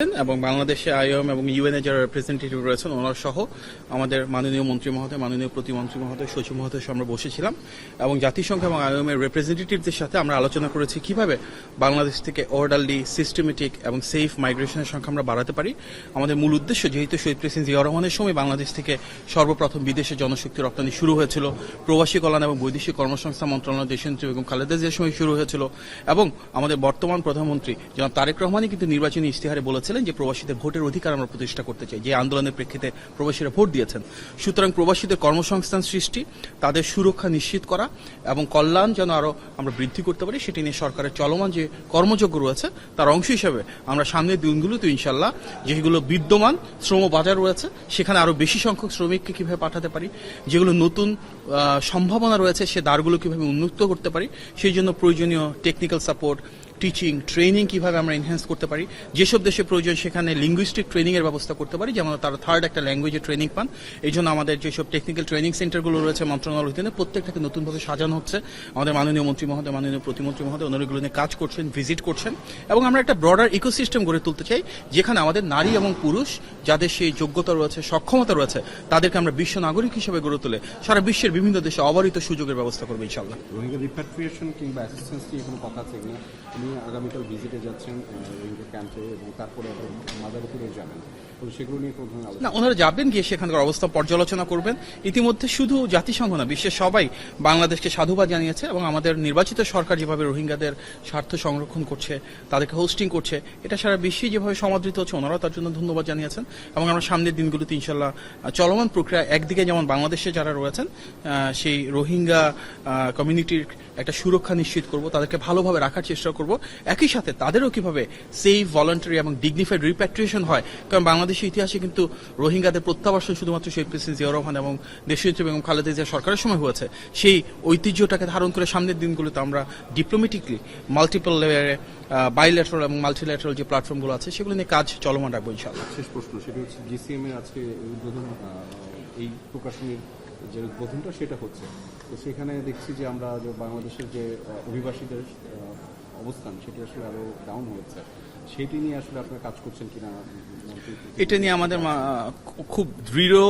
এবং বাংলাদেশে আইওএম এবং ইউএনএ যারা রিপ্রেজেন্টেটিভ রয়েছেন ওনার সহ আমাদের মাননীয় মন্ত্রী মহোদয়, মাননীয় প্রতিমন্ত্রী মহোদয়, সচিব মহোদয় আমরা বসেছিলাম এবং জাতিসংঘ এবং আইওএম এর রিপ্রেজেন্টেটিভদের সাথে আমরা আলোচনা করেছি কিভাবে বাংলাদেশ থেকে অর্ডারলি, সিস্টেমেটিক এবং সেফ মাইগ্রেশনের সংখ্যা আমরা বাড়াতে পারি। আমাদের মূল উদ্দেশ্য, যেহেতু শহীদ প্রেসিডেন্ট জিয়াউর রহমানের সময় বাংলাদেশ থেকে সর্বপ্রথম বিদেশে জনশক্তি রপ্তানি শুরু হয়েছিল, প্রবাসী কল্যাণ এবং বৈদেশিক কর্মসংস্থান মন্ত্রণালয় দেশনেত্রী বেগম খালেদা জিয়ার সময় শুরু হয়েছিল এবং আমাদের বর্তমান প্রধানমন্ত্রী জনাব তারেক রহমানই কিন্তু নির্বাচনী ইশতেহারে বলেছিলেন যে প্রবাসীদের ভোটের অধিকার আমরা প্রতিষ্ঠা করতে চাই, যে আন্দোলনের প্রেক্ষিতে প্রবাসীরা ভোট দিয়েছেন। সুতরাং প্রবাসীদের কর্মসংস্থান সৃষ্টি, তাদের সুরক্ষা নিশ্চিত করা এবং কল্যাণ যেন আরো আমরা বৃদ্ধি করতে পারি সেটি নিয়ে সরকারের চলমান যে কর্মযজ্ঞ রয়েছে তার অংশ হিসেবে আমরা সামনের দিনগুলোতে ইনশাল্লাহ যেগুলো বিদ্যমান শ্রম বাজার রয়েছে সেখানে আরো বেশি সংখ্যক শ্রমিককে কিভাবে পাঠাতে পারি, যেগুলো নতুন সম্ভাবনা রয়েছে সে দ্বারগুলো কিভাবে উন্মুক্ত করতে পারি, সেই জন্য প্রয়োজনীয় টেকনিক্যাল সাপোর্ট, টিচিং, ট্রেনিং কিভাবে আমরা এনহ্যান্স করতে পারি, যেসব দেশে প্রয়োজন সেখানে লিঙ্গুইস্টিক ট্রেনিং এর ব্যবস্থা করতে পারি, যেমন তারা থার্ড একটা ল্যাঙ্গুয়েজে ট্রেনিং পান। এই জন্য আমাদের যেসব টেকনিক্যাল ট্রেনিং সেন্টারগুলো রয়েছে মন্ত্রণালয়ের অধীনে প্রত্যেকটাকে নতুনভাবে সাজানো হচ্ছে। আমাদের মাননীয় মন্ত্রী মহোদয়, মাননীয় প্রতিমন্ত্রী মহোদয় ওনারা এগুলো নিয়ে কাজ করছেন, ভিজিট করছেন এবং আমরা একটা ব্রডার ইকোসিস্টেম গড়ে তুলতে চাই যেখানে আমাদের নারী এবং পুরুষ যাদের সেই যোগ্যতা রয়েছে, সক্ষমতা রয়েছে তাদেরকে আমরা বিশ্ব নাগরিক হিসেবে গড়ে তুলে সারা বিশ্বের বিভিন্ন দেশে অবারিত সুযোগের ব্যবস্থা করবো ইনশাআল্লাহ। রোহিঙ্গা রিপ্যাট্রিয়েশন কিংবা অ্যাসিস্ট্যান্স নিয়ে কোনো কথা আছে কিনা? উনি আগামীকাল ভিজিটে যাচ্ছেন রোহিঙ্গা ক্যাম্পে এবং তারপরে মাদারীপুরে যাবেন, তো সেগুলো নিয়ে প্রধান না, ওনারা যাবেন গিয়ে সেখানকার অবস্থা পর্যালোচনা করবেন। ইতিমধ্যে শুধু জাতিসংঘ না, বিশ্বের সবাই বাংলাদেশকে সাধুবাদ জানিয়েছে এবং আমাদের নির্বাচিত সরকার যেভাবে রোহিঙ্গাদের স্বার্থ সংরক্ষণ করছে, তাদেরকে হোস্টিং করছে, এটা সারা বিশ্বে যেভাবে সমাদৃত হচ্ছে ওনারাও তার জন্য ধন্যবাদ জানিয়েছেন। এবং আমরা সামনের দিনগুলোতে ইনশাল্লাহ চলমান প্রক্রিয়া একদিকে যেমন বাংলাদেশে যারা রয়েছেন সেই রোহিঙ্গা কমিউনিটির একটা সুরক্ষা নিশ্চিত করব, তাদেরকে ভালোভাবে রাখার চেষ্টা করব, একই সাথে তাদেরও কিভাবে সেফ, ভলান্টারি এবং ডিগনিফাইড রিপ্যাট্রিয়েশন হয়। কারণ বাংলাদেশের ইতিহাসে কিন্তু রোহিঙ্গাদের প্রত্যাবাসন শুধুমাত্র শহীদ প্রেসিডেন্ট জিয়াউর রহমান এবং দেশনেত্রী বেগম খালেদা জিয়া সরকারের সময় হয়েছে। সেই ঐতিহ্যটাকে ধারণ করে সামনের দিনগুলোতে আমরা ডিপ্লোমেটিকলি মাল্টিপল লেয়ারে বাইল্যাটারাল এবং মাল্টিল্যাটারাল যে প্ল্যাটফর্মগুলো আছে সেগুলো নিয়ে কাজ চলমান রাখবো ইনশাআল্লাহ। শেষ প্রশ্ন, সেটা হচ্ছে জিসিএম এর আজকে উদ্বোধন, এই প্রকাশনীর যে উদ্বোধনটা সেটা হচ্ছে, তো সেখানে দেখছি যে আমরা যে বাংলাদেশের যে অভিবাসীদের অবস্থান সেটি আসলে আরো ডাউন হচ্ছে, সেটি নিয়ে আসলে আপনারা কাজ করছেন কিনা? এটা নিয়ে আমাদের খুব দৃঢ়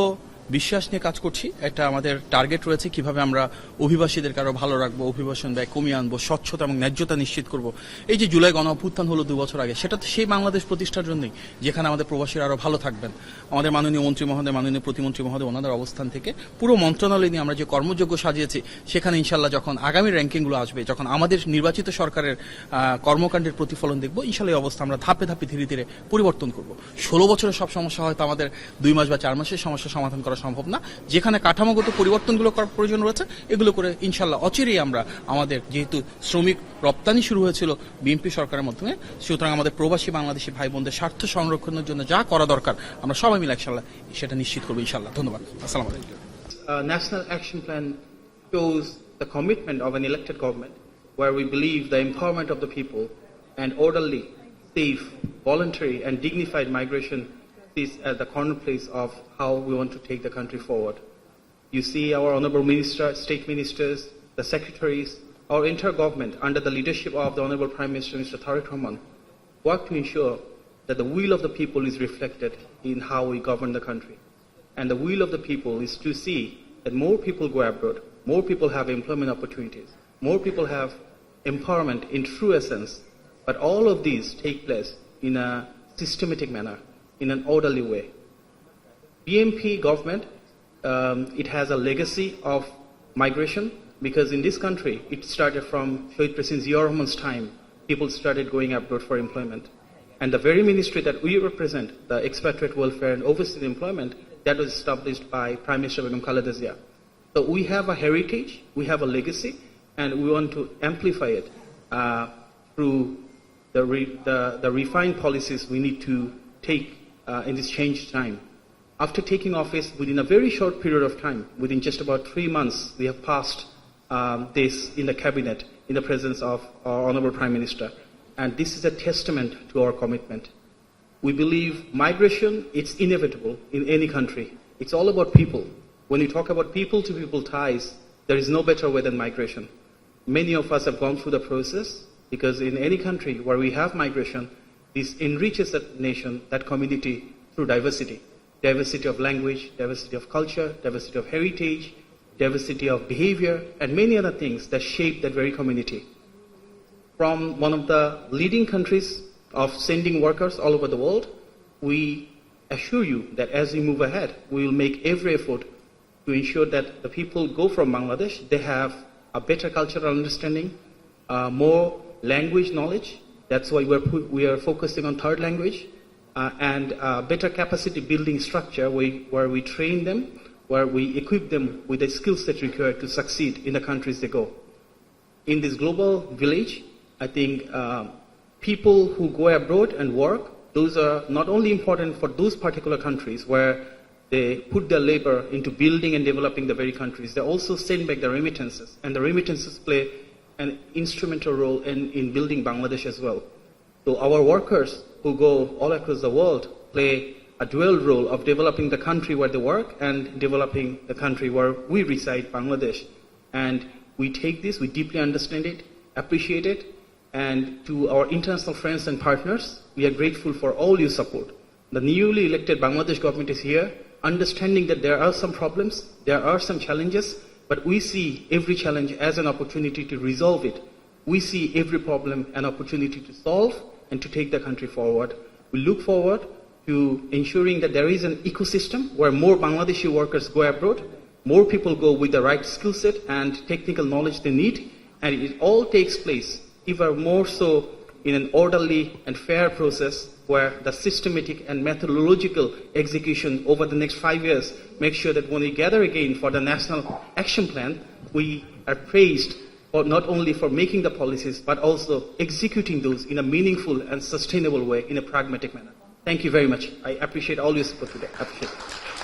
বিশ্বাস নিয়ে কাজ করছি। একটা আমাদের টার্গেট রয়েছে কিভাবে আমরা অভিবাসীদেরকে আরো ভালো রাখবো, অভিবাসন ব্যয় কমিয়ে আনবো, স্বচ্ছতা এবং ন্যায্যতা নিশ্চিত করব। এই যে জুলাই গণ অভ্যুত্থান হলো 2 বছর আগে, সেটা তো সেই বাংলাদেশ প্রতিষ্ঠার জন্যই যেখানে আমাদের প্রবাসীরা আরো ভালো থাকবেন। আমাদের মাননীয় মন্ত্রী মহোদয়, মাননীয় প্রতিমন্ত্রী মহোদয় ওনাদের অবস্থান থেকে পুরো মন্ত্রণালয় নিয়ে আমরা যে কর্মযজ্ঞ সাজিয়েছি সেখানে ইনশাল্লাহ যখন আগামী র্যাঙ্কিংগুলো আসবে, যখন আমাদের নির্বাচিত সরকারের কর্মকাণ্ডের প্রতিফলন দেখবো, ইনশাল্লাহ এই অবস্থা আমরা ধাপে ধাপে ধীরে ধীরে পরিবর্তন করব। 16 বছরের সব সমস্যা হয়তো আমাদের 2 মাস বা 4 মাসের সমস্যা সমাধান করা সম্ভব না। যেখানে কাঠামোগত পরিবর্তনগুলো করার প্রয়োজন রয়েছে এগুলো করে ইনশাল্লাহ অচিরেই আমরা আমাদের যেহেতু শ্রমিক রপ্তানি শুরু হয়েছিল বিএনপি সরকারের মাধ্যমে, সুতরাং আমাদের প্রবাসী বাংলাদেশি ভাই বোনদের স্বার্থ সংরক্ষণের জন্য যা করা দরকার আমরা সবাই মিলে ইনশাল্লাহ সেটা নিশ্চিত করবো ইনশাল্লাহ। ধন্যবাদ। আসসালামু আলাইকুম। National Action Plan shows the commitment of an elected government where we believe the empowerment of the people and orderly, safe, voluntary and dignified migration is at the cornerplace of how we want to take the country forward. You see our honorable minister, state ministers, the secretaries, our entire government under the leadership of the honorable Prime Minister Mr. Tariq Rahman work to ensure that the will of the people is reflected in how we govern the country. And the will of the people is to see that more people go abroad, more people have employment opportunities, more people have empowerment in true essence, but all of these take place in a systematic manner, in an orderly way. BNP government, it has a legacy of migration because in this country it started from Shahid President Ziaur Rahman's time. People started going abroad for employment, and the very ministry that we represent, the Expatriate Welfare and Overseas Employment, that was established by Prime Minister Begum Khaleda Zia. So we have a heritage, we have a legacy, and we want to amplify it through the refined policies we need to take in this changed time. After taking office, within a very short period of time, within just about 3 months, we have passed this in the cabinet in the presence of our honorable Prime Minister. And this is a testament to our commitment. We believe migration, it's inevitable in any country. It's all about people. When you talk about people-to-people ties, there is no better way than migration. Many of us have gone through the process because in any country where we have migration, this enriches that nation, that community through diversity. Diversity of language, diversity of culture, diversity of heritage, diversity of behavior, and many other things that shape that very community. From one of the leading countries of sending workers all over the world, we assure you that as we move ahead, we will make every effort to ensure that the people go from Bangladesh, they have a better cultural understanding, more language knowledge. That's why we are focusing on third language, and better capacity building structure where we train them, where we equip them with the skill set required to succeed in the countries they go. In this global village, I think people who go abroad and work, those are not only important for those particular countries where they put their labor into building and developing the very countries, they also send back the remittances, and the remittances play an instrumental role in building Bangladesh as well. So our workers who go all across the world play a dual role of developing the country where they work and developing the country where we reside, Bangladesh. And we take this, we deeply understand it, appreciate it, and to our international friends and partners, we are grateful for all your support. The newly elected Bangladesh government is here, understanding that there are some problems, there are some challenges, but we see every challenge as an opportunity to resolve it. We see every problem an opportunity to solve and to take the country forward. We look forward to ensuring that there is an ecosystem where more Bangladeshi workers go abroad, more people go with the right skill set and technical knowledge they need, and it all takes place even more so in an orderly and fair process where the systematic and methodological execution over the next 5 years makes sure that when we gather again for the National Action Plan, we are praised for not only for making the policies, but also executing those in a meaningful and sustainable way, in a pragmatic manner. Thank you very much. I appreciate all your support today. I appreciate it.